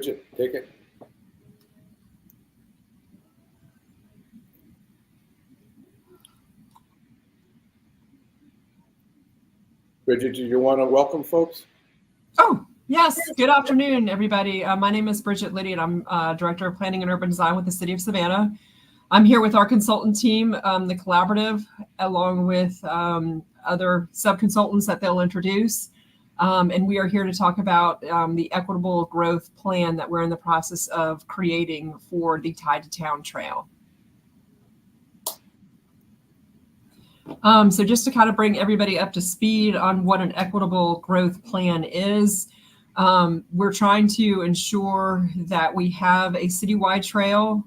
Bridget, take it. Bridget, do you want to welcome folks? Oh, yes. Good afternoon, everybody. My name is Bridget Liddy, and I'm Director of Planning and Urban Design with the City of Savannah. I'm here with our consultant team, the Collaborative, along with other sub-consultants that they'll introduce. And we are here to talk about the equitable growth plan that we're in the process of creating for the Tide to Town Trail. So just to kind of bring everybody up to speed on what an equitable growth plan is, we're trying to ensure that we have a citywide trail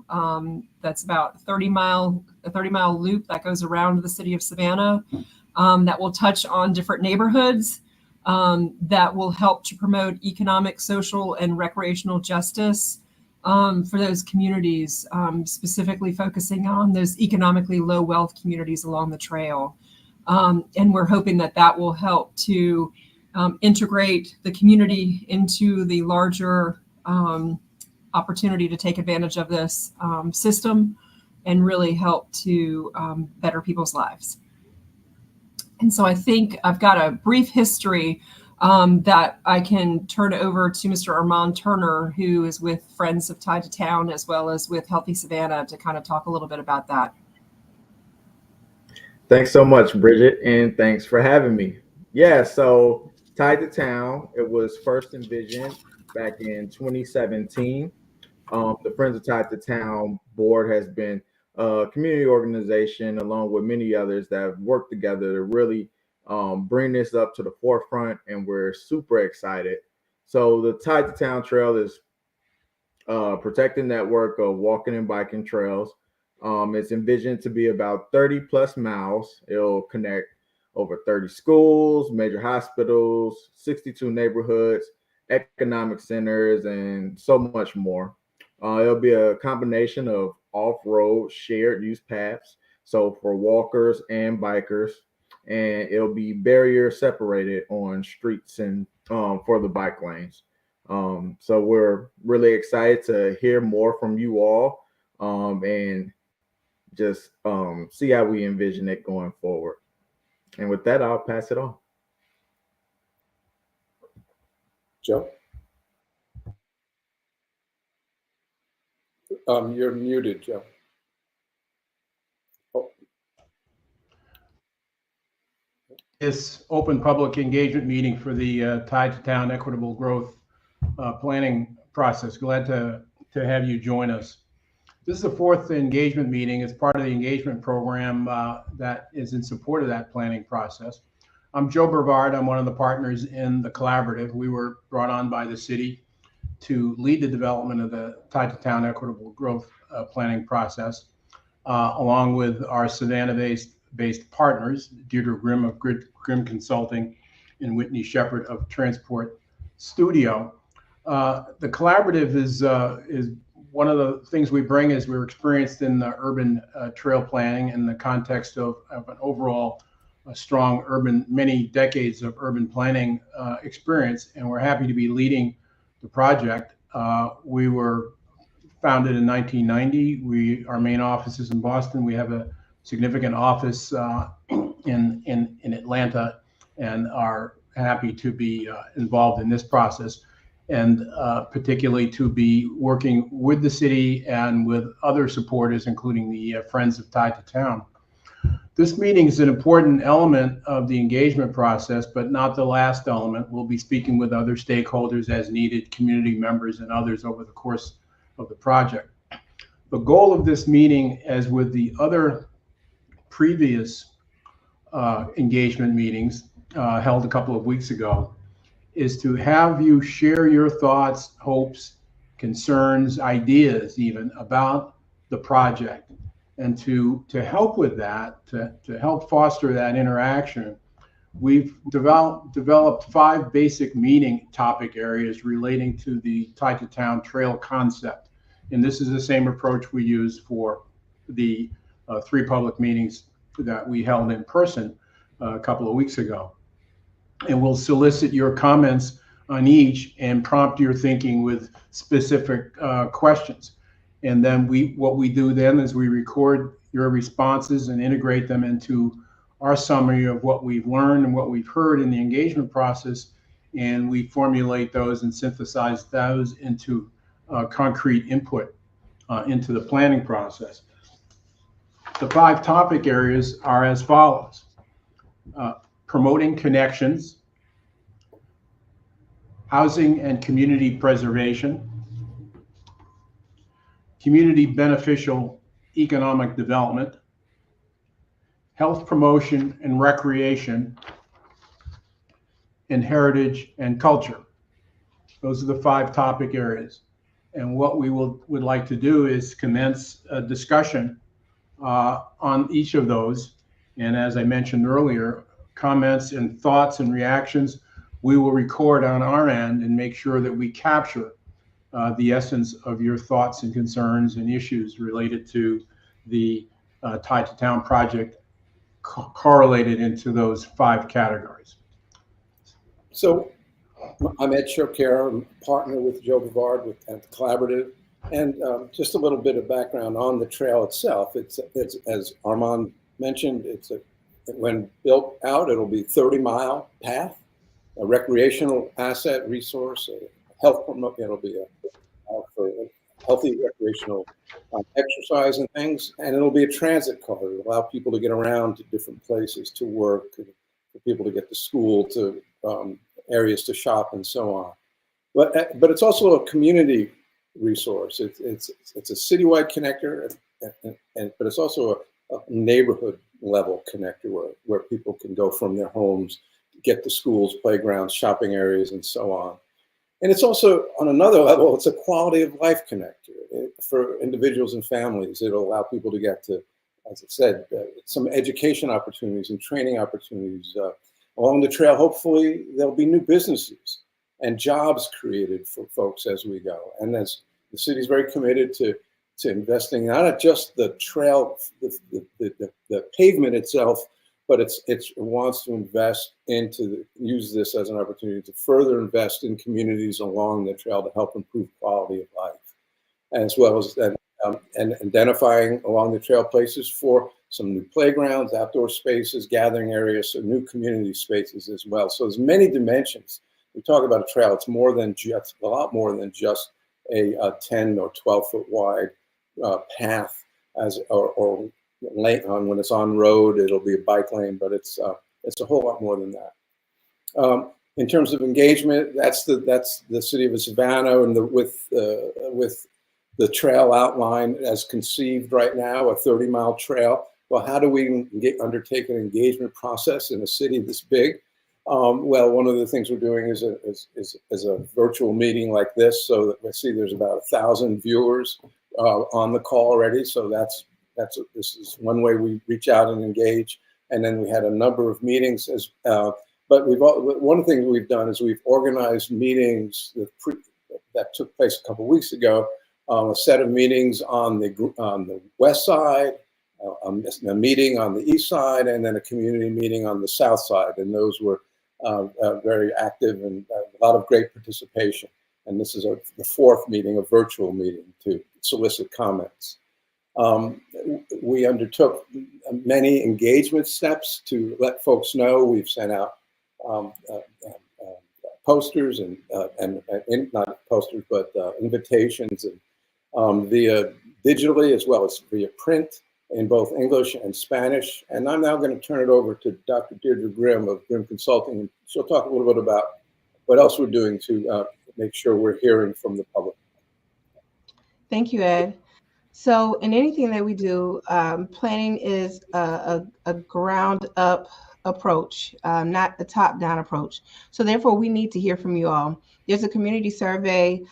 that's about a 30-mile loop that goes around the city of Savannah that will touch on different neighborhoods that will help to promote economic, social, and recreational justice for those communities, specifically focusing on those economically low wealth communities along the trail. And we're hoping that that will help to integrate the community into the larger opportunity to take advantage of this system and really help to better people's lives. And so I think I've got a brief history that I can turn over to Mr. Armand Turner, who is with Friends of Tide to Town, as well as with Healthy Savannah, to kind of talk a little bit about that. Thanks so much, Bridget, and thanks for having me. Yeah, so Tide to Town, it was first envisioned back in 2017. The Friends of Tide to Town board has been a community organization, along with many others, that have worked together to really bring this up to the forefront, and we're super excited. So the Tide to Town Trail is a protected network of walking and biking trails. It's envisioned to be about 30 plus miles. It'll connect over 30 schools, major hospitals, 62 neighborhoods, economic centers, and so much more. It'll be a combination of off-road shared use paths, so for walkers and bikers, and it'll be barrier separated on streets and for the bike lanes. So we're really excited to hear more from you all and just see how we envision it going forward. And with that, I'll pass it on. Joe? You're muted, Joe. Oh. This open public engagement meeting for the Tide to Town Equitable Growth planning process. Glad to have you join us. This is the fourth engagement meeting. It's part of the engagement program that is in support of that planning process. I'm Joe Brevard. I'm one of the partners in the Collaborative. We were brought on by the city to lead the development of the Tide to Town Equitable Growth planning process, along with our Savannah-based partners, Deirdre Grimm of Grimm Consulting and Whitney Shepard of Transport Studio. The Collaborative is one of the things we bring is we're experienced in the urban trail planning in the context of an overall strong many decades of urban planning experience, and we're happy to be leading the project. We were founded in 1990. Our main office is in Boston. We have a significant office in Atlanta, and are happy to be involved in this process, and particularly to be working with the city and with other supporters, including the Friends of Tide to Town. This meeting is an important element of the engagement process, but not the last element. We'll be speaking with other stakeholders as needed, community members and others over the course of the project. The goal of this meeting, as with the other previous engagement meetings held a couple of weeks ago, is to have you share your thoughts, hopes, concerns, ideas even about the project. And to help with that, to help foster that interaction, we've developed 5 basic meeting topic areas relating to the Tide to Town Trail concept. And this is the same approach we use for the 3 public meetings that we held in person a couple of weeks ago. And we'll solicit your comments on each and prompt your thinking with specific questions. And then what we do then is we record your responses and integrate them into our summary of what we've learned and what we've heard in the engagement process. And we formulate those and synthesize those into concrete input into the planning process. The 5 topic areas are as follows. Promoting connections, housing and community preservation, community beneficial economic development, health promotion and recreation, and heritage and culture. Those are the 5 topic areas. And what we would like to do is commence a discussion on each of those. And as I mentioned earlier, comments and thoughts and reactions we will record on our end and make sure that we capture the essence of your thoughts and concerns and issues related to the Tide to Town project correlated into those 5 categories. So I'm Ed Shokera, I'm a partner with Joe Bavard at the Collaborative. And just a little bit of background on the trail itself. It's as Armand mentioned, when built out, it'll be a 30-mile path, a recreational asset resource, a health promote. It'll be for healthy recreational exercise and things, and it'll be a transit corridor to allow people to get around to different places, to work, for people to get to school, to areas to shop, and so on. But it's also a community resource. It's a citywide connector, but it's also a neighborhood level connector where people can go from their homes, get to schools, playgrounds, shopping areas, and so on. And it's also, on another level, it's a quality of life connector for individuals and families. It'll allow people to get to, as I said, some education opportunities and training opportunities. Along the trail, hopefully, there'll be new businesses and jobs created for folks as we go. And as the city is very committed to investing not just the trail, the pavement itself, but it wants to invest use this as an opportunity to further invest in communities along the trail to help improve quality of life, as well as and identifying along the trail places for some new playgrounds, outdoor spaces, gathering areas, so new community spaces as well. So there's many dimensions. We talk about a trail, it's more than just, a lot more than just a 10 or 12 foot wide path or lane on. When it's on road, it'll be a bike lane, but it's a whole lot more than that. In terms of engagement, that's the city of Savannah, and with the trail outline as conceived right now, a 30-mile trail. Well, how do we undertake an engagement process in a city this big? Well, one of the things we're doing is a virtual meeting like this. So that I see there's about 1,000 viewers on the call already. So this is one way we reach out and engage. And then we had a number of meetings but one of the things we've done is we've organized meetings that took place a couple of weeks ago. A set of meetings on the west side, a meeting on the east side, and then a community meeting on the south side. And those were very active and a lot of great participation. And this is the 4th meeting, a virtual meeting, to solicit comments. We undertook many engagement steps to let folks know. We've sent out posters and not posters, but invitations and via digitally as well as via print in both English and Spanish. And I'm now going to turn it over to Dr. Deirdre Grimm of Grimm Consulting, and she'll talk a little bit about what else we're doing to make sure we're hearing from the public. Thank you, Ed. So in anything that we do, planning is a ground up approach, not a top down approach. So therefore we need to hear from you all. There's a community survey.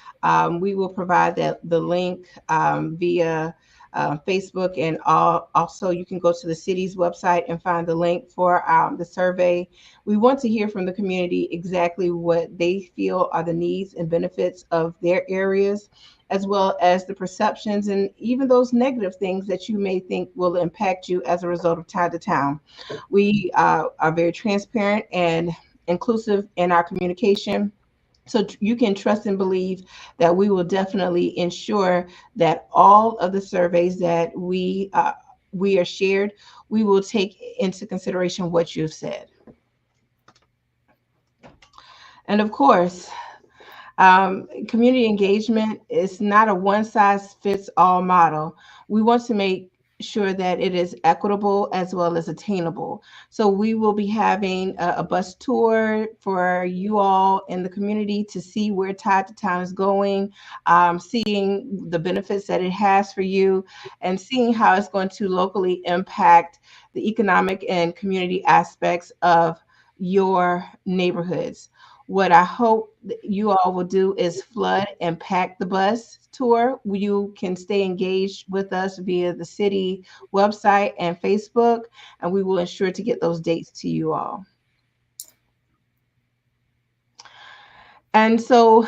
We will provide the link via Facebook, and also you can go to the city's website and find the link for the survey. We want to hear from the community exactly what they feel are the needs and benefits of their areas, as well as the perceptions and even those negative things that you may think will impact you as a result of Tide to Town. We are very transparent and inclusive in our communication. So you can trust and believe that we will definitely ensure that all of the surveys that we are shared, we will take into consideration what you've said. And of course, community engagement is not a one size fits all model. We want to make sure that it is equitable as well as attainable. So we will be having a bus tour for you all in the community to see where Tide to Town is going, seeing the benefits that it has for you, and seeing how it's going to locally impact the economic and community aspects of your neighborhoods. What I hope that you all will do is flood and pack the bus tour. You can stay engaged with us via the city website and Facebook, and we will ensure to get those dates to you all. And so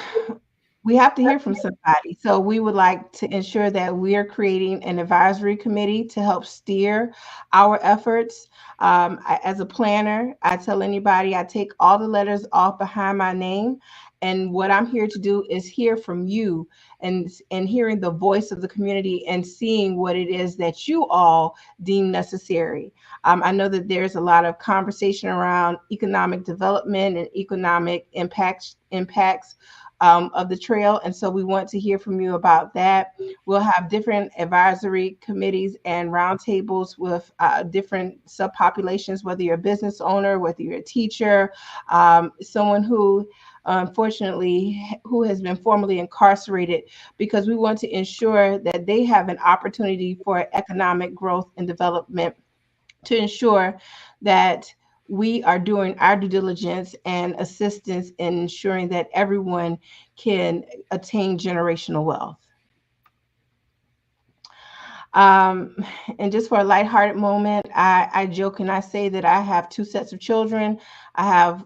we have to hear from somebody. So we would like to ensure that we are creating an advisory committee to help steer our efforts. As a planner, I tell anybody I take all the letters off behind my name. And what I'm here to do is hear from you and hearing the voice of the community and seeing what it is that you all deem necessary. I know that there's a lot of conversation around economic development and economic impacts of the trail. And so we want to hear from you about that. We'll have different advisory committees and roundtables with different subpopulations, whether you're a business owner, whether you're a teacher, someone who unfortunately who has been formerly incarcerated, because we want to ensure that they have an opportunity for economic growth and development, to ensure that we are doing our due diligence and assistance in ensuring that everyone can attain generational wealth. Um, and just for a lighthearted moment, I joke and I say that I have two sets of children. I have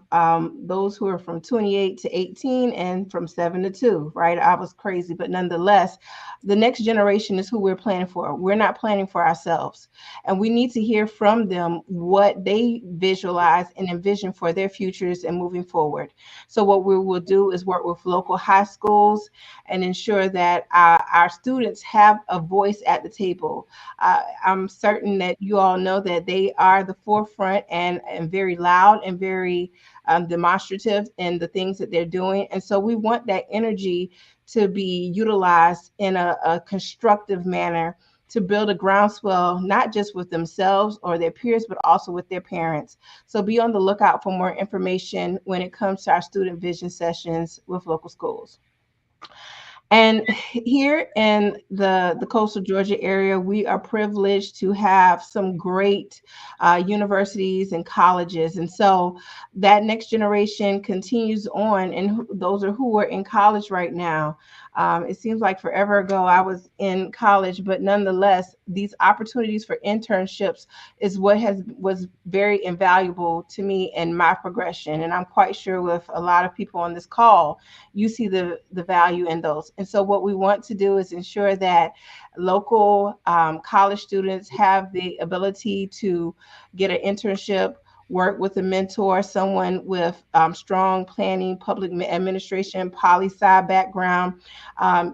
those who are from 28 to 18 and from 7 to 2, right? I was crazy, but nonetheless, the next generation is who we're planning for. We're not planning for ourselves. And we need to hear from them what they visualize and envision for their futures and moving forward. So what we will do is work with local high schools and ensure that our students have a voice at the table. I'm certain that you all know that they are the forefront and very loud and very demonstrative in the things that they're doing. And so we want that energy to be utilized in a constructive manner to build a groundswell, not just with themselves or their peers, but also with their parents. So be on the lookout for more information when it comes to our student vision sessions with local schools. And here in the coastal Georgia area, we are privileged to have some great universities and colleges. And so that next generation continues on, and those are who are in college right now. It seems like forever ago I was in college, but nonetheless, these opportunities for internships is what was very invaluable to me in my progression. And I'm quite sure with a lot of people on this call, you see the value in those. And so what we want to do is ensure that local college students have the ability to get an internship, work with a mentor, someone with strong planning, public administration, poli-sci background,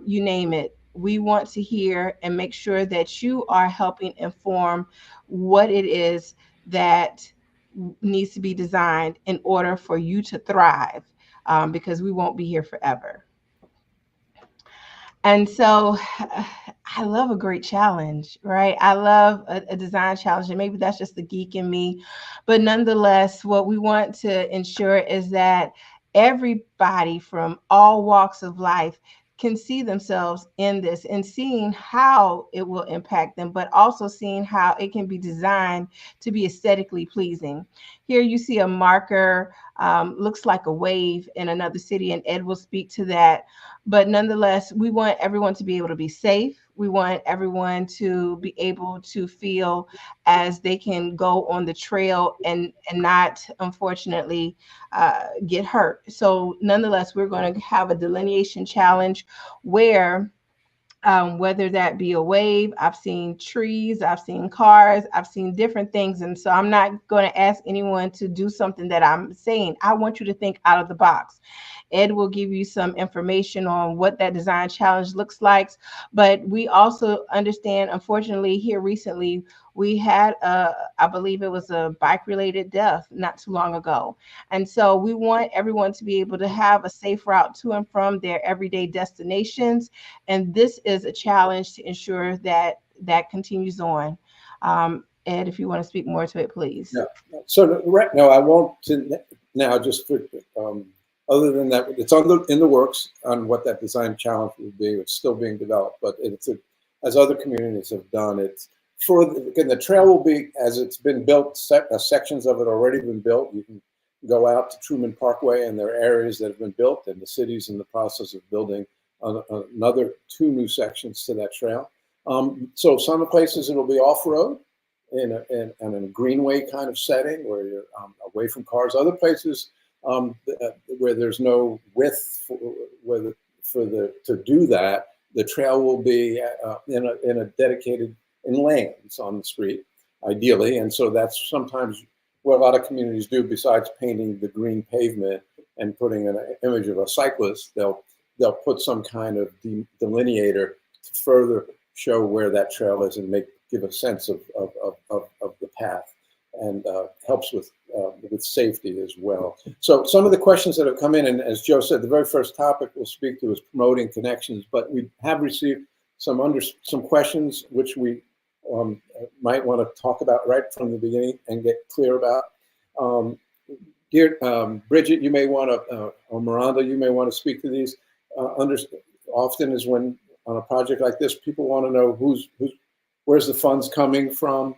you name it. We want to hear and make sure that you are helping inform what it is that needs to be designed in order for you to thrive, because we won't be here forever. And so I love a great challenge, right? I love a design challenge, and maybe that's just the geek in me. But nonetheless, what we want to ensure is that everybody from all walks of life can see themselves in this and seeing how it will impact them, but also seeing how it can be designed to be aesthetically pleasing. Here you see a marker, looks like a wave in another city, and Ed will speak to that. But nonetheless, we want everyone to be able to be safe. We want everyone to be able to feel as they can go on the trail and not, unfortunately, get hurt. So nonetheless, we're going to have a delineation challenge where whether that be a wave. I've seen trees, I've seen cars, I've seen different things. And so I'm not going to ask anyone to do something that I'm saying. I want you to think out of the box. Ed will give you some information on what that design challenge looks like. But we also understand, unfortunately, here recently, we had I believe it was a bike related death not too long ago. And so we want everyone to be able to have a safe route to and from their everyday destinations. And this is a challenge to ensure that that continues on. Ed, if you want to speak more to it, please. Yeah. So right now, I won't now just for, other than that, it's in the works on what that design challenge would be. It's still being developed, but as other communities have done, it's for the trail will be as it's been built. Sections of it already been built. You can go out to Truman Parkway, and there are areas that have been built, and the city's in the process of building another 2 new sections to that trail. So some places it'll be off-road in a greenway kind of setting where you're away from cars. Other places where there's no width to do that, the trail will be in a dedicated in lanes on the street, ideally. And so that's sometimes what a lot of communities do. Besides painting the green pavement and putting an image of a cyclist, they'll put some kind of delineator to further show where that trail is and give a sense of the path, and helps with safety as well. So some of the questions that have come in, and as Joe said, the very first topic we'll speak to is promoting connections, but we have received some questions which we might want to talk about right from the beginning and get clear about. Dear Bridget, you may want to, or Miranda, you may want to speak to these. Often is when on a project like this, people want to know where's the funds coming from,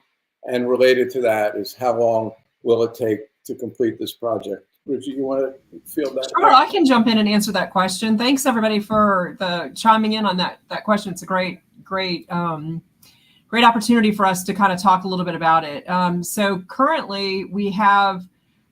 and related to that is how long will it take to complete this project? Bridget, you want to field that? Sure, I can jump in and answer that question. Thanks everybody for chiming in on that question. It's a great opportunity for us to kind of talk a little bit about it. So currently we have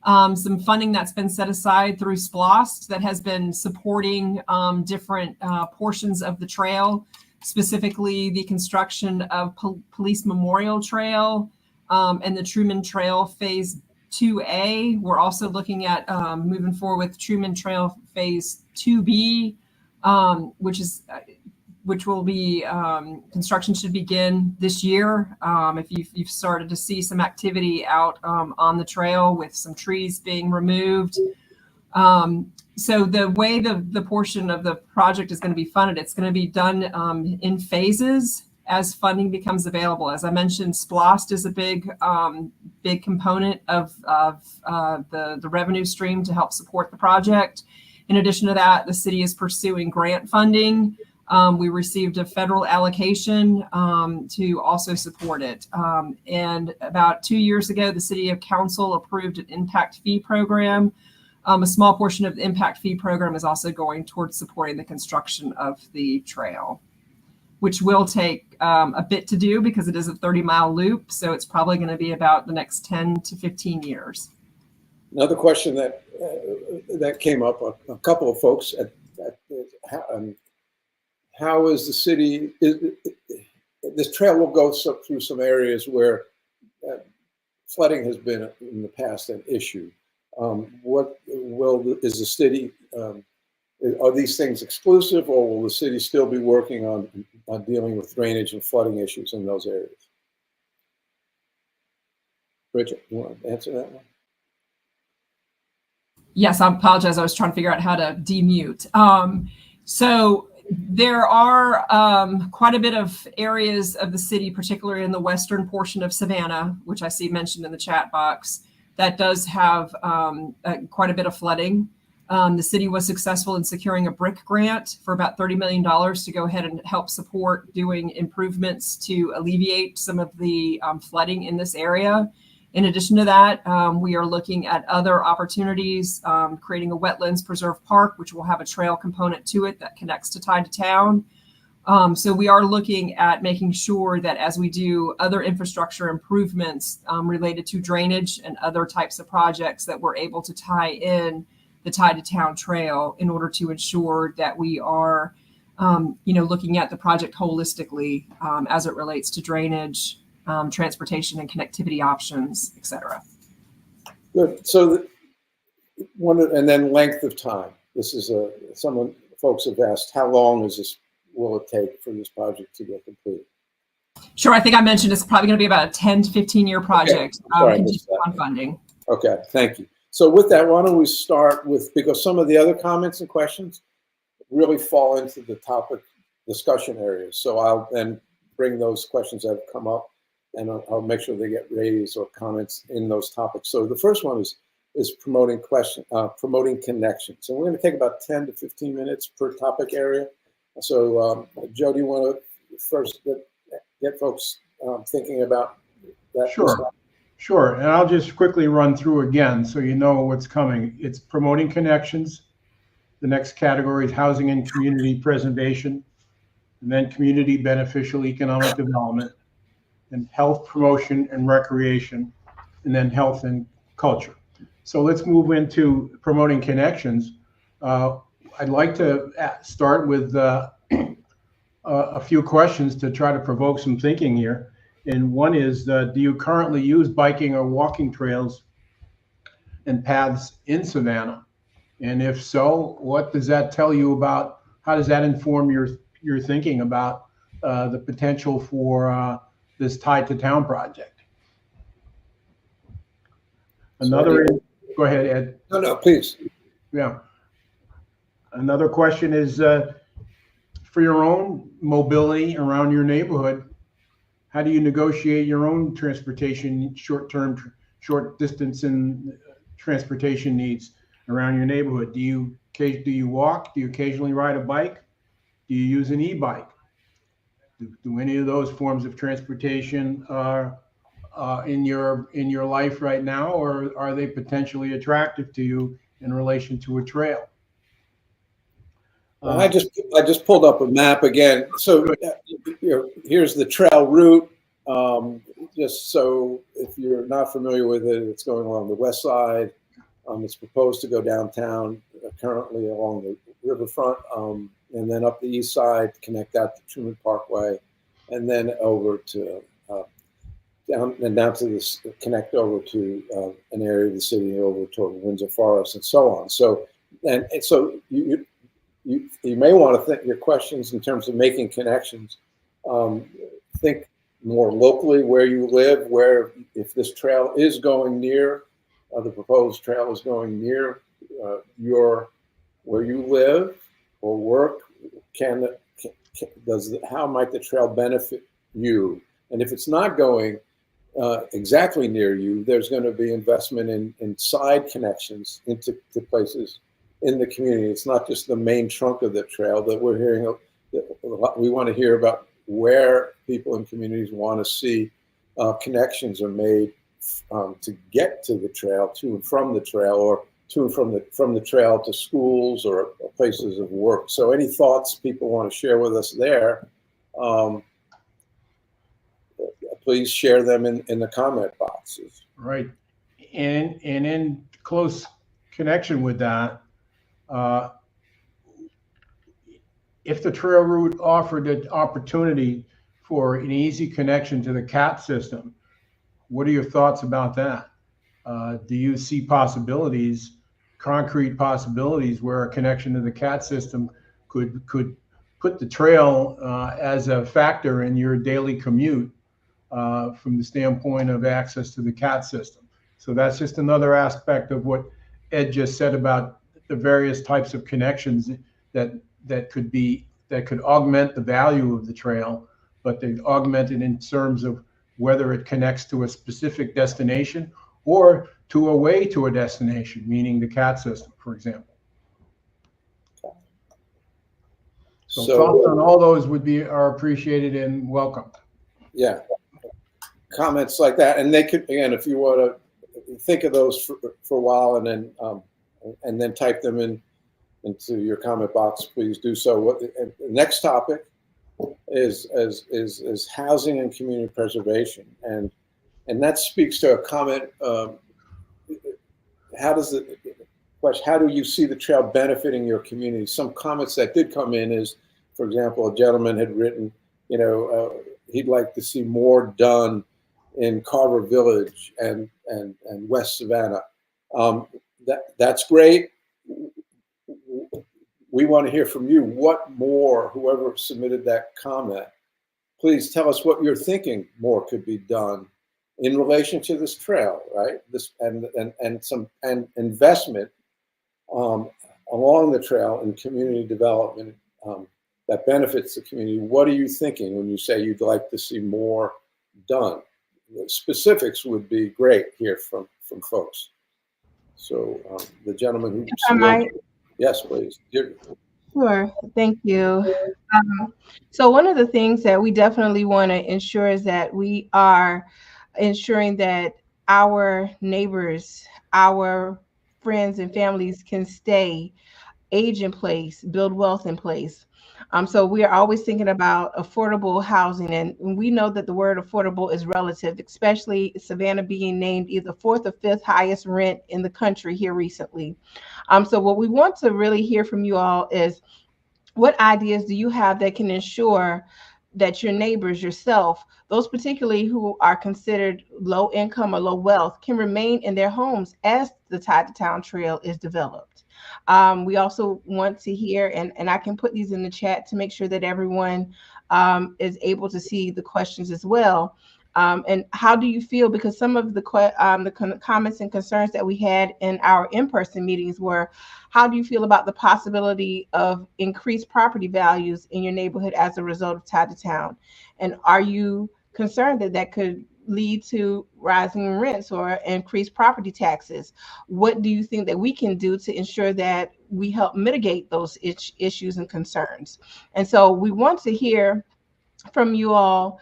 some funding that's been set aside through SPLOST that has been supporting different portions of the trail, specifically the construction of Police Memorial Trail and the Truman Trail Phase 2A. We're also looking at moving forward with Truman Trail Phase 2B, which will be construction should begin this year. If you've started to see some activity out on the trail with some trees being removed. So the way the portion of the project is going to be funded, it's going to be done in phases as funding becomes available. As I mentioned, SPLOST is a big component of the revenue stream to help support the project. In addition to that, the city is pursuing grant funding. We received a federal allocation to also support it. And about 2 years ago, the City Council approved an impact fee program. A small portion of the impact fee program is also going towards supporting the construction of the trail, which will take a bit to do because it is a 30-mile loop. So it's probably going to be about the next 10 to 15 years. Another question that came up, a couple of folks, how is the city, this trail will go through some areas where flooding has been in the past an issue. Is the city, are these things exclusive, or will the city still be working on dealing with drainage and flooding issues in those areas? Bridget, you want to answer that one? Yes, I apologize. I was trying to figure out how to demute. So there are quite a bit of areas of the city, particularly in the western portion of Savannah, which I see mentioned in the chat box, that does have quite a bit of flooding. The city was successful in securing a BRIC grant for about $30 million to go ahead and help support doing improvements to alleviate some of the flooding in this area. In addition to that, we are looking at other opportunities, creating a wetlands preserve park, which will have a trail component to it that connects to Tide to Town. So we are looking at making sure that as we do other infrastructure improvements related to drainage and other types of projects, that we're able to tie in the Tide to Town trail in order to ensure that we are looking at the project holistically as it relates to drainage, transportation and connectivity options, et cetera. Good. So and then length of time. This is folks have asked, how long will it take for this project to get completed? Sure. I think I mentioned it's probably going to be about a 10 to 15-year project, contingent on funding. Okay, thank you. So with that, why don't we start with, because some of the other comments and questions really fall into the topic discussion areas. So I'll then bring those questions that have come up, and I'll make sure they get raised or comments in those topics. So the first one is promoting connections. And we're going to take about 10 to 15 minutes per topic area. So Joe, do you want to first get folks thinking about that? Sure. And I'll just quickly run through again so you know what's coming. It's promoting connections. The next category is housing and community preservation, and then community beneficial economic development, and health promotion and recreation, and then health and culture. So let's move into promoting connections. I'd like to start with a few questions to try to provoke some thinking here. And one is, do you currently use biking or walking trails and paths in Savannah? And if so, what does that tell you about, how does that inform your thinking about the potential for this Tide to Town project? Go ahead, Ed. No, please. Yeah. Another question is, for your own mobility around your neighborhood, how do you negotiate your own transportation, short distance and transportation needs around your neighborhood? Do you walk? Do you occasionally ride a bike? Do you use an e-bike? Do any of those forms of transportation in your life right now, or are they potentially attractive to you in relation to a trail? I just pulled up a map again. So here's the trail route. Just so if you're not familiar with it, it's going along the west side. It's proposed to go downtown, currently along the riverfront, and then up the east side to connect out to Truman Parkway, and then over to down to this, connect over to an area of the city over toward Windsor Forest and so on. So you may want to think your questions in terms of making connections. Think more locally where you live, where if this trail is going near, the proposed trail is going near where you live or work. How might the trail benefit you? And if it's not going exactly near you, there's going to be investment in side connections into places in the community. It's not just the main trunk of the trail that we're hearing. We want to hear about where people in communities want to see connections are made to get to the trail, to and from the trail, or to and from the trail to schools or places of work. So any thoughts people want to share with us there, please share them in the comment boxes. Right. And in close connection with that, if the trail route offered an opportunity for an easy connection to the CAT system, what are your thoughts about that? Do you see possibilities, concrete possibilities, where a connection to the CAT system could put the trail as a factor in your daily commute from the standpoint of access to the CAT system? So that's just another aspect of what Ed just said about the various types of connections that could augment the value of the trail, but they augment it in terms of whether it connects to a specific destination or to a way to a destination, meaning the CAT system, for example. So thoughts on all those are appreciated and welcomed. Yeah, comments like that, and they could, again, if you want to think of those for a while and then type them into your comment box, please do so. The next topic is housing and community preservation, and that speaks to a comment. How do you see the trail benefiting your community? Some comments that did come in is For example, a gentleman had written, he'd like to see more done in Carver Village and West Savannah. That's great. We want to hear from you. What more, whoever submitted that comment, please tell us what you're thinking more could be done in relation to this trail, right? This and some investment along the trail in community development that benefits the community. What are you thinking when you say you'd like to see more done? The specifics would be great here from folks. So the gentleman who yes, please. Sure, thank you. So one of the things that we definitely want to ensure is that we are ensuring that our neighbors, our friends and families can stay, age in place, build wealth in place. So we are always thinking about affordable housing, and we know that the word affordable is relative, especially Savannah being named either fourth or fifth highest rent in the country here recently. So what we want to really hear from you all is, what ideas do you have that can ensure that your neighbors, yourself, those particularly who are considered low income or low wealth, can remain in their homes as the Tide to Town Trail is developed? We also want to hear, and I can put these in the chat to make sure that everyone is able to see the questions as well. And how do you feel? Because some of the comments and concerns that we had in our in-person meetings were, how do you feel about the possibility of increased property values in your neighborhood as a result of Tide to Town? And are you concerned that that could lead to rising rents or increased property taxes? What do you think that we can do to ensure that we help mitigate those issues and concerns? And so we want to hear from you all,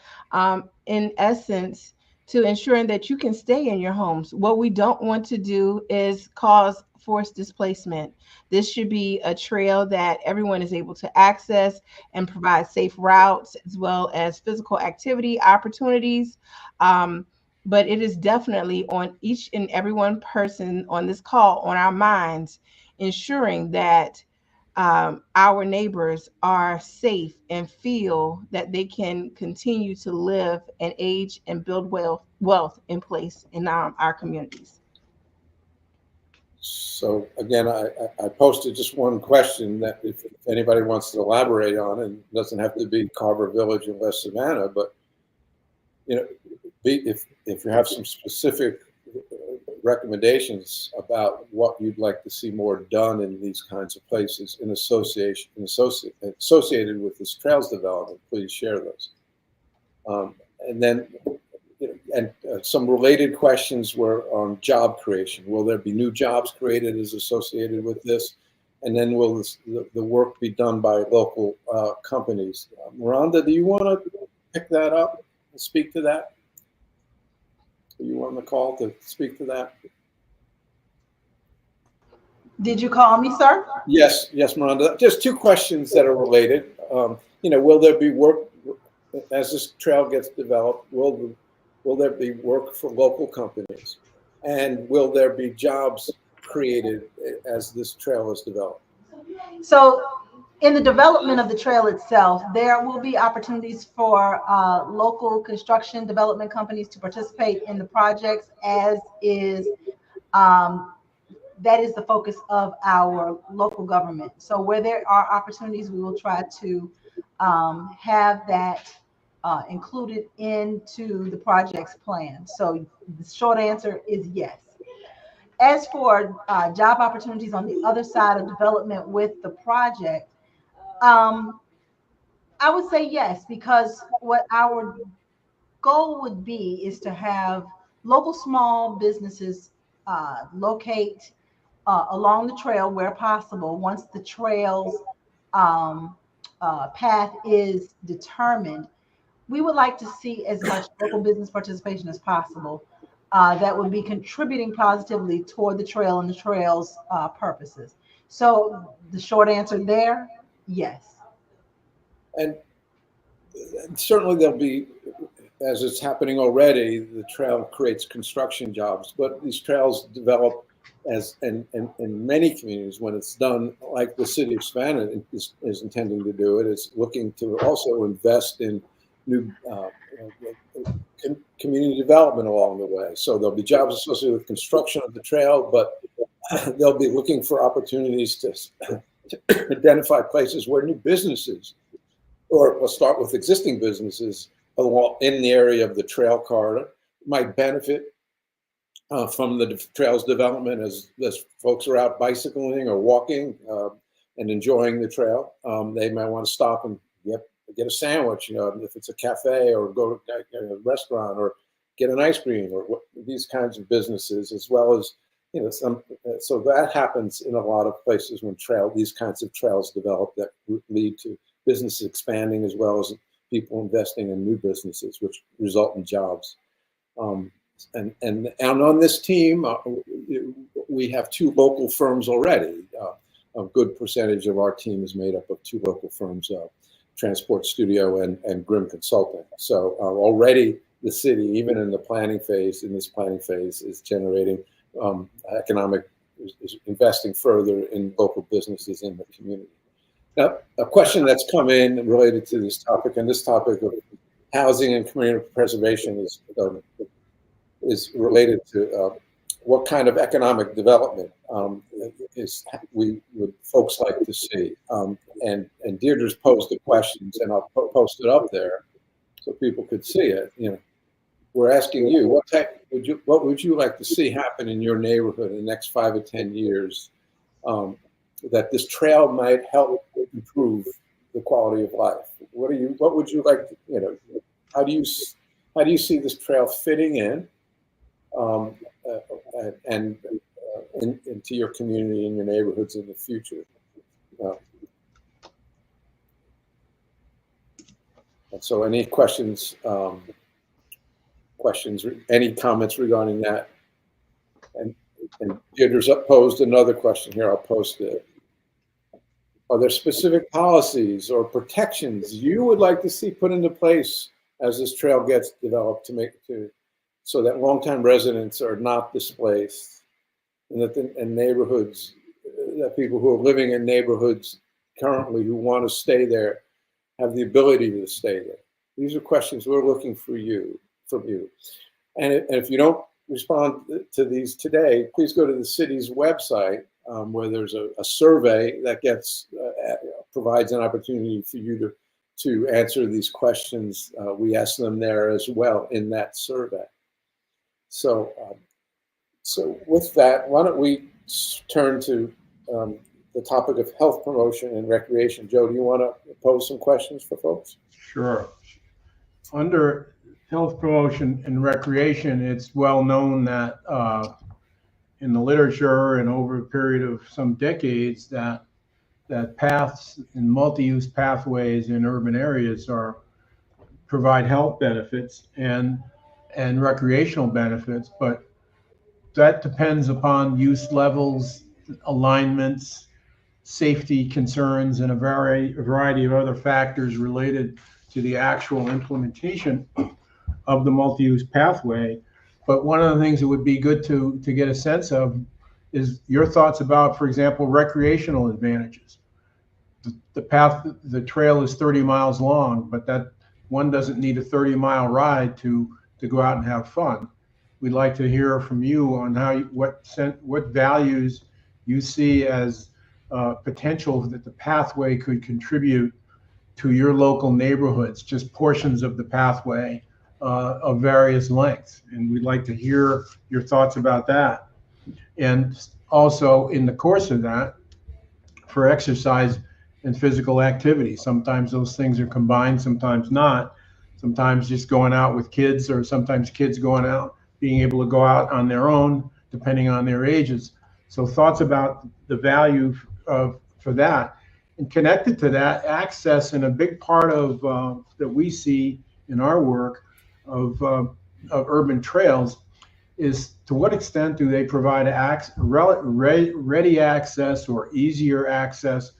in essence, to ensuring that you can stay in your homes. What we don't want to do is cause forced displacement. This should be a trail that everyone is able to access and provide safe routes as well as physical activity opportunities. But it is definitely on each and every one person on this call, on our minds, ensuring that our neighbors are safe and feel that they can continue to live and age and build wealth in place in our communities. So again, I posted just one question that if anybody wants to elaborate on, and it doesn't have to be Carver Village in West Savannah, but if you have some specific recommendations about what you'd like to see more done in these kinds of places in associated with this trails development, please share those. And then, some related questions were on job creation. Will there be new jobs created as associated with this? And then will the work be done by local companies? Miranda, do you want to pick that up and speak to that? Are you on the call to speak to that? Did you call me, sir? Yes, Miranda. Just two questions that are related. Will there be work as this trail gets developed? Will there be work for local companies? And will there be jobs created as this trail is developed? So in the development of the trail itself, there will be opportunities for local construction development companies to participate in the projects, as is that is the focus of our local government. So where there are opportunities, we will try to have that included into the project's plan. So the short answer is yes. As for job opportunities on the other side of development with the project, I would say yes, because what our goal would be is to have local small businesses locate along the trail where possible. Once the trail's path is determined, we would like to see as much local business participation as possible that would be contributing positively toward the trail and the trail's purposes. So the short answer there, yes. And certainly there'll be, as it's happening already, the trail creates construction jobs, but these trails develop as and in many communities, when it's done like the city of Savannah is intending to do it, is looking to also invest in new community development along the way. So there'll be jobs associated with construction of the trail, but they'll be looking for opportunities to identify places where new businesses, or we'll start with existing businesses in the area of the trail corridor, might benefit from the trail's development as folks are out bicycling or walking and enjoying the trail. They might want to stop and get a sandwich, if it's a cafe, or go to a restaurant, or get an ice cream, or these kinds of businesses, as well as so that happens in a lot of places when these kinds of trails develop that lead to businesses expanding, as well as people investing in new businesses, which result in jobs. And on this team, we have 2 local firms already. A good percentage of our team is made up of 2 local firms, Transport Studio and Grimm Consulting. So already the city, even in this planning phase, is generating is investing further in local businesses in the community. Now, a question that's come in related to this topic, and this topic of housing and community preservation is related to what kind of economic development would folks like to see. And Deirdre's posed the questions, and I'll post it up there so people could see it. We're asking you, what would you like to see happen in your neighborhood in the next 5 or 10 years, that this trail might help improve the quality of life? What would you like to, how do you see this trail fitting in, and into your community and your neighborhoods in the future? And so any questions, any comments regarding that? And Deirdre's posed another question here. I'll post it. Are there specific policies or protections you would like to see put into place as this trail gets developed so that longtime residents are not displaced, and that neighborhoods, that people who are living in neighborhoods currently who want to stay there have the ability to stay there? These are questions we're looking from you. And if you don't respond to these today, please go to the city's website, where there's a survey that provides an opportunity for you to answer these questions. We ask them there as well in that survey. So with that, why don't we turn to the topic of health promotion and recreation. Joe, do you want to pose some questions for folks? Sure. Under health promotion and recreation, it's well known that in the literature and over a period of some decades that paths and multi-use pathways in urban areas provide health benefits and recreational benefits, but that depends upon use levels, alignments, safety concerns, and a variety of other factors related to the actual implementation of the multi-use pathway. But one of the things that would be good to get a sense of is your thoughts about, for example, recreational advantages. The trail is 30 miles long, but that one doesn't need a 30-mile ride to go out and have fun. We'd like to hear from you on what values you see as potential that the pathway could contribute to your local neighborhoods, just portions of the pathway of various lengths. And we'd like to hear your thoughts about that. And also in the course of that, for exercise and physical activity, sometimes those things are combined, sometimes not. Sometimes just going out with kids, or sometimes kids going out, being able to go out on their own, depending on their ages. So thoughts about the value for that. And connected to that, access, and a big part of that we see in our work of urban trails is to what extent do they provide ready access or easier access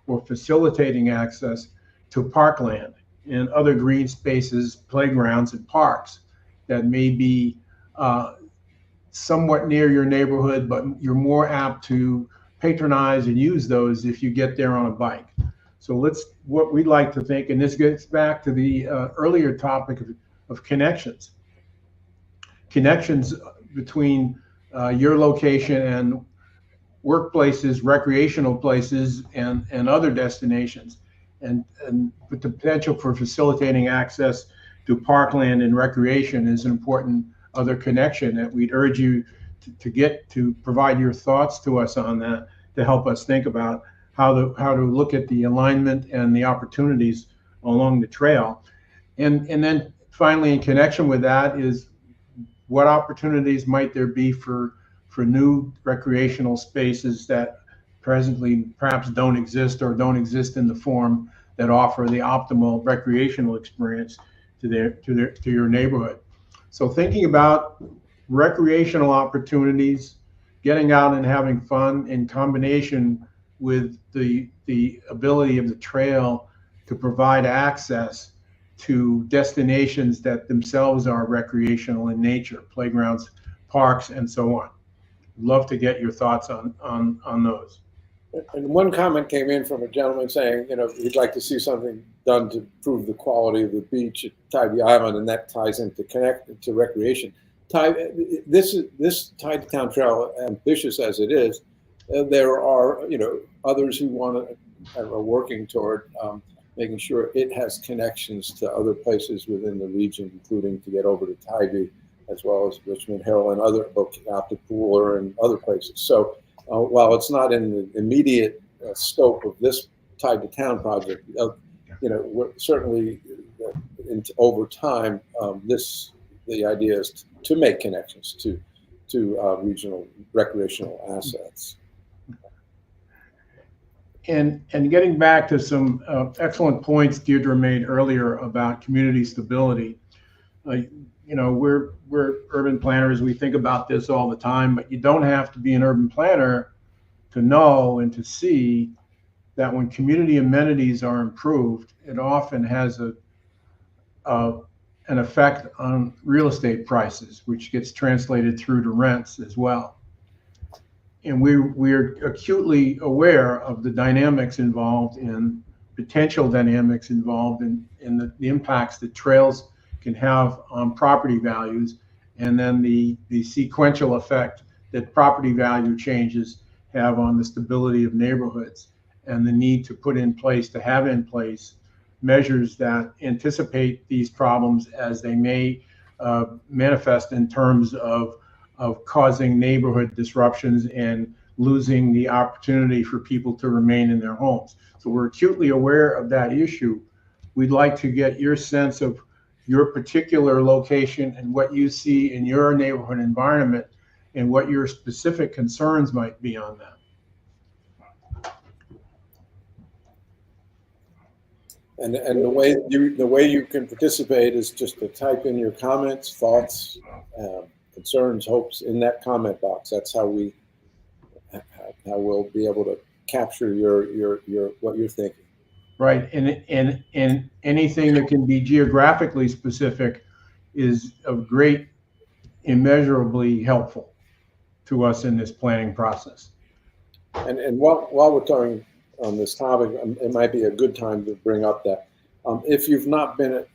or facilitating access to parkland and other green spaces, playgrounds, and parks that may be somewhat near your neighborhood, but you're more apt to patronize and use those if you get there on a bike. So what we'd like to think, and this gets back to the earlier topic of connections. Connections between your location and workplaces, recreational places, and other destinations, and with the potential for facilitating access to parkland and recreation is an important other connection that we'd urge you to provide your thoughts to us on that, to help us think about how to look at the alignment and the opportunities along the trail. And then finally, in connection with that, is what opportunities might there be for new recreational spaces that presently perhaps don't exist or don't exist in the form that offer the optimal recreational experience to your neighborhood. So thinking about recreational opportunities, getting out and having fun in combination with the ability of the trail to provide access to destinations that themselves are recreational in nature, playgrounds, parks, and so on. Love to get your thoughts on those. And one comment came in from a gentleman saying, he'd like to see something done to improve the quality of the beach at Tybee Island, and that ties into recreation. This Tide Town Trail, ambitious as it is, there are others who are working toward making sure it has connections to other places within the region, including to get over to Tybee, as well as Richmond Hill and other out to Pooler and other places. So while it's not in the immediate scope of this Tide to Town project, certainly over time, the idea is to make connections to regional recreational assets. And getting back to some excellent points Deirdre made earlier about community stability. We're urban planners. We think about this all the time, but you don't have to be an urban planner to know and to see that when community amenities are improved, it often has an effect on real estate prices, which gets translated through to rents as well. And we're acutely aware of the dynamics involved in potential dynamics involved in the impacts that trails can have on property values, and then the sequential effect that property value changes have on the stability of neighborhoods, and the need to have in place measures that anticipate these problems as they may manifest in terms of causing neighborhood disruptions and losing the opportunity for people to remain in their homes. So we're acutely aware of that issue. We'd like to get your sense of your particular location and what you see in your neighborhood environment and what your specific concerns might be on that. And the way you can participate is just to type in your comments, thoughts, concerns, hopes in that comment box. That's how we'll be able to capture your what you're thinking. Right, and anything that can be geographically specific is of great, immeasurably helpful to us in this planning process. And while we're talking on this topic, it might be a good time to bring up that if you've not been,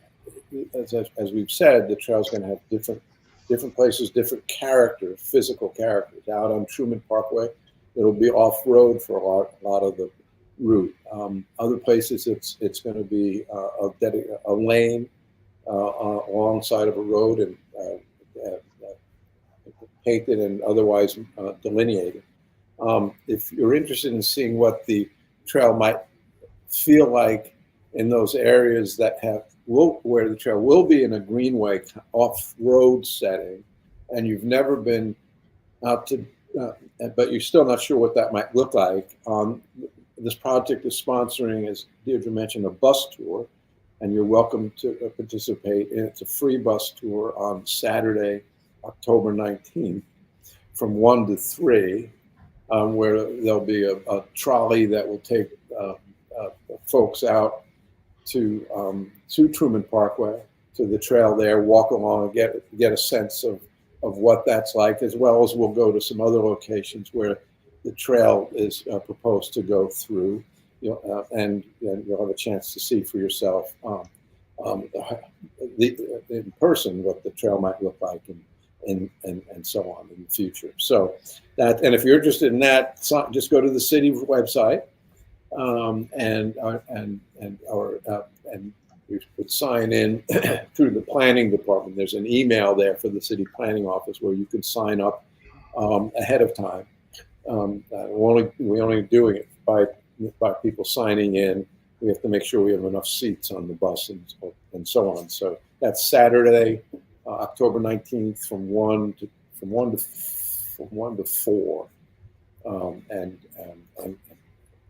as we've said, the trail's going to have different places, different characters, physical characters. Out on Truman Parkway, it'll be off-road for a lot of the route. Other places, it's going to be a lane alongside of a road and painted and otherwise delineated. If you're interested in seeing what the trail might feel like in those areas where the trail will be in a greenway off-road setting, and you've never been out to, but you're still not sure what that might look like. This project is sponsoring, as Deirdre mentioned, a bus tour, and you're welcome to participate. And it's a free bus tour on Saturday, October 19th, from 1 to 3, where there'll be a trolley that will take folks out to Truman Parkway, to the trail there, walk along and get a sense of of what that's like, as well as we'll go to some other locations where the trail is proposed to go through, and you'll have a chance to see for yourself um, in person what the trail might look like, and so on in the future. So that, and if you're interested in that, just go to the city website, and you could sign in through the planning department. There's an email there for the city planning office where you can sign up ahead of time. We're only doing it by people signing in. We have to make sure we have enough seats on the bus and so on. So that's Saturday, October 19th, from 1 to 4, and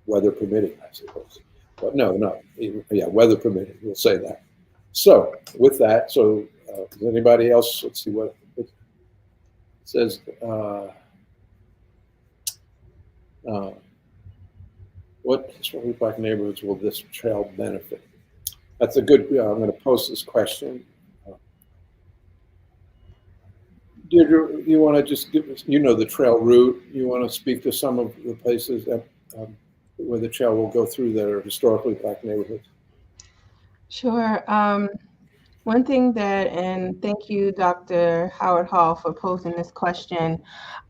weather permitting, I suppose. But yeah, weather permitting. We'll say that. So with that, does anybody else? Let's see what it says. What historically black neighborhoods will this trail benefit? That's a good. I'm going to post this question. Deirdre, you want to just give us, the trail route. You want to speak to some of the places that where the trail will go through that are historically black neighborhoods? Sure. One thing that, and thank you, Dr. Howard Hall, for posing this question.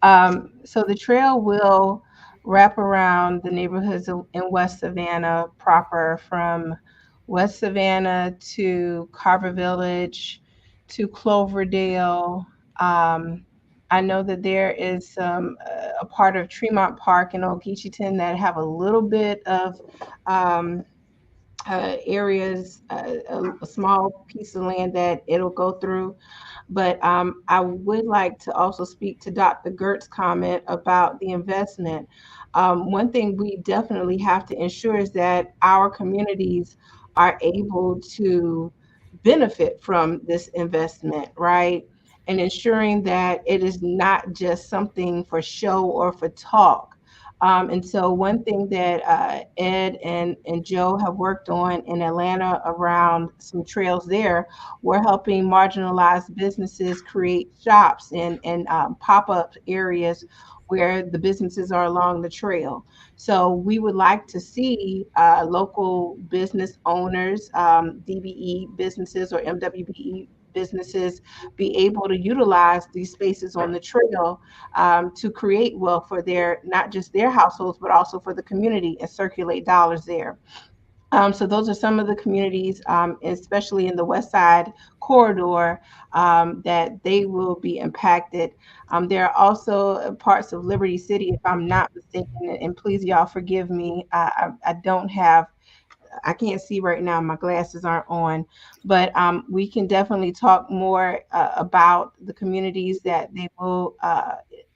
So the trail will wrap around the neighborhoods in West Savannah proper, from West Savannah to Carver Village to Cloverdale. I know that there is a part of Tremont Park in Ogeechiton that have a little bit of areas, a small piece of land that it'll go through. But I would like to also speak to Dr. Gert's comment about the investment. One thing we definitely have to ensure is that our communities are able to benefit from this investment, right? And ensuring that it is not just something for show or for talk. And so one thing that Ed and Joe have worked on in Atlanta around some trails there, we're helping marginalized businesses create shops and pop-up areas where the businesses are along the trail. So we would like to see local business owners, DBE businesses or MWBE businesses, be able to utilize these spaces on the trail to create wealth for not just their households, but also for the community, and circulate dollars there. So those are some of the communities, especially in the West Side corridor, that they will be impacted. There are also parts of Liberty City, if I'm not mistaken, and please y'all forgive me, I don't have, I can't see right now. My glasses aren't on, but we can definitely talk more about the communities that they will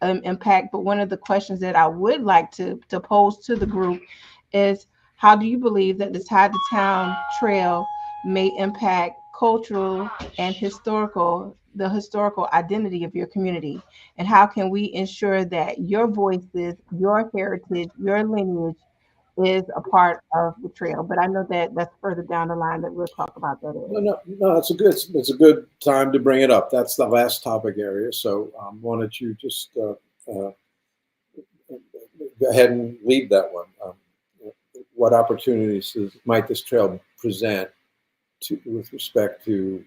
impact. But one of the questions that I would like to pose to the group is, how do you believe that the Tide to Town Trail may impact cultural and the historical identity of your community? And how can we ensure that your voices, your heritage, your lineage is a part of the trail? But I know that that's further down the line that we'll talk about that area. No, it's a good time to bring it up. That's the last topic area. So why don't you just go ahead and lead that one? What opportunities might this trail present with respect to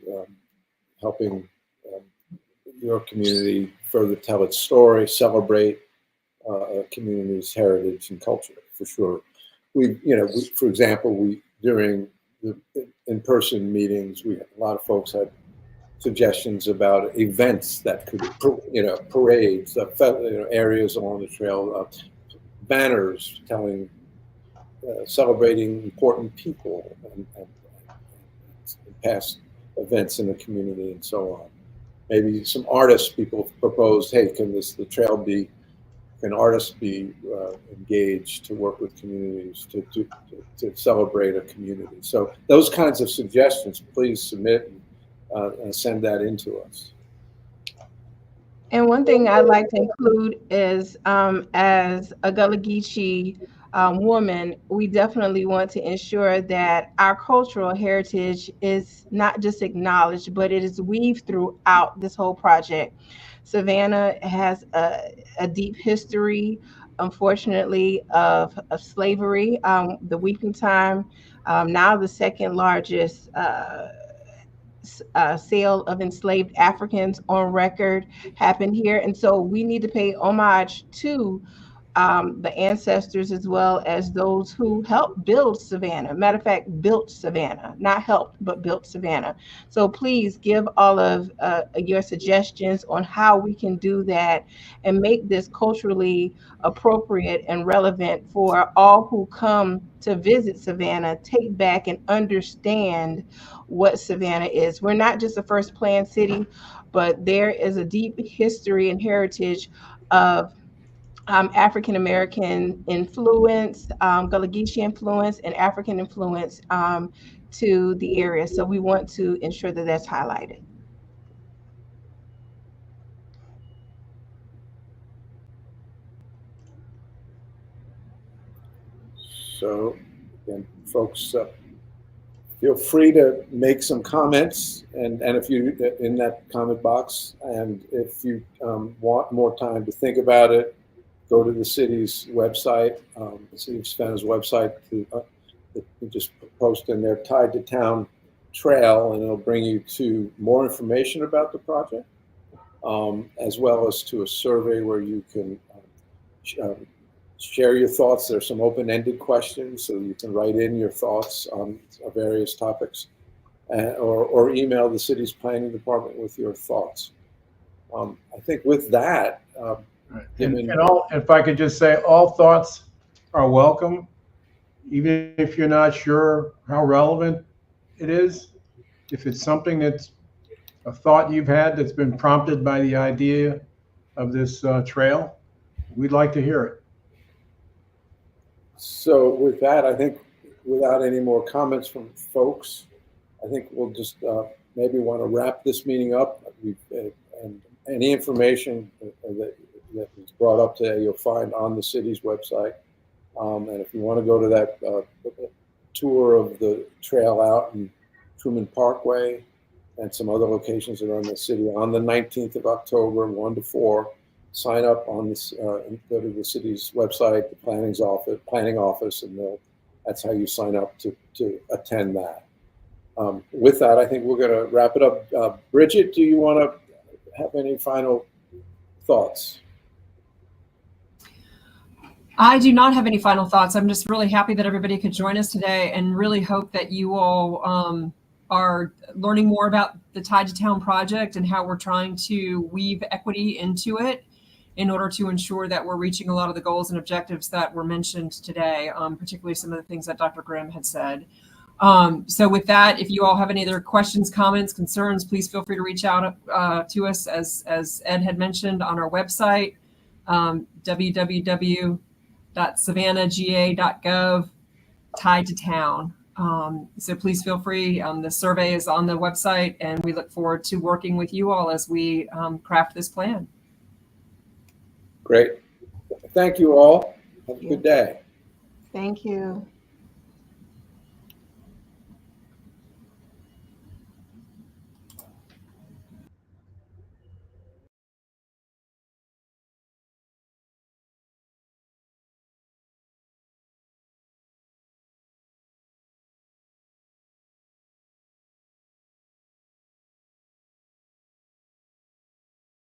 helping your community further tell its story, celebrate a community's heritage and culture? For sure. For example, during the in-person meetings, a lot of folks had suggestions about events that could, parades, areas along the trail, banners telling, celebrating important people and past events in the community and so on. Maybe some artists, people proposed, hey, can artists be engaged to work with communities to celebrate a community? So those kinds of suggestions, please submit and send that in to us. And one thing I'd like to include is, as a Gullah Geechee woman, we definitely want to ensure that our cultural heritage is not just acknowledged, but it is weaved throughout this whole project. Savannah has a deep history, unfortunately, of slavery. The Weeping Time, now the second largest sale of enslaved Africans on record, happened here. And so we need to pay homage to the ancestors as well as those who helped build Savannah. Matter of fact, built Savannah, not helped, but built Savannah. So please give all of your suggestions on how we can do that and make this culturally appropriate and relevant for all who come to visit Savannah, take back and understand what Savannah is. We're not just a first planned city, but there is a deep history and heritage of African American influence, Gullah Geechee influence, and African influence to the area. So we want to ensure that that's highlighted. So, again, folks, feel free to make some comments, and if you in that comment box, and if you want more time to think about it, go to the city's website, the City of Savannah's website. You just post in there "Tied to Town Trail," and it'll bring you to more information about the project, as well as to a survey where you can share your thoughts. There's some open-ended questions, so you can write in your thoughts on various topics, or email the city's planning department with your thoughts. I think with that, if I could just say, all thoughts are welcome, even if you're not sure how relevant it is. If it's something that's a thought you've had that's been prompted by the idea of this trail, we'd like to hear it. So with that, I think without any more comments from folks, I think we'll just maybe want to wrap this meeting up. And any information that was brought up today, you'll find on the city's website. And if you want to go to that tour of the trail out in Truman Parkway and some other locations around the city on the 19th of October, 1 to 4, sign up on this, and go to the city's website, the planning office, and that's how you sign up to attend that. With that, I think we're going to wrap it up. Bridget, do you want to have any final thoughts? I do not have any final thoughts. I'm just really happy that everybody could join us today, and really hope that you all are learning more about the Tied to Town project and how we're trying to weave equity into it in order to ensure that we're reaching a lot of the goals and objectives that were mentioned today, particularly some of the things that Dr. Grimm had said. So with that, if you all have any other questions, comments, concerns, please feel free to reach out to us, as Ed had mentioned, on our website, www.savannahga.gov, Tied to Town. So please feel free. The survey is on the website, and we look forward to working with you all as we craft this plan. Great. Thank you all. Have a good day. Thank you.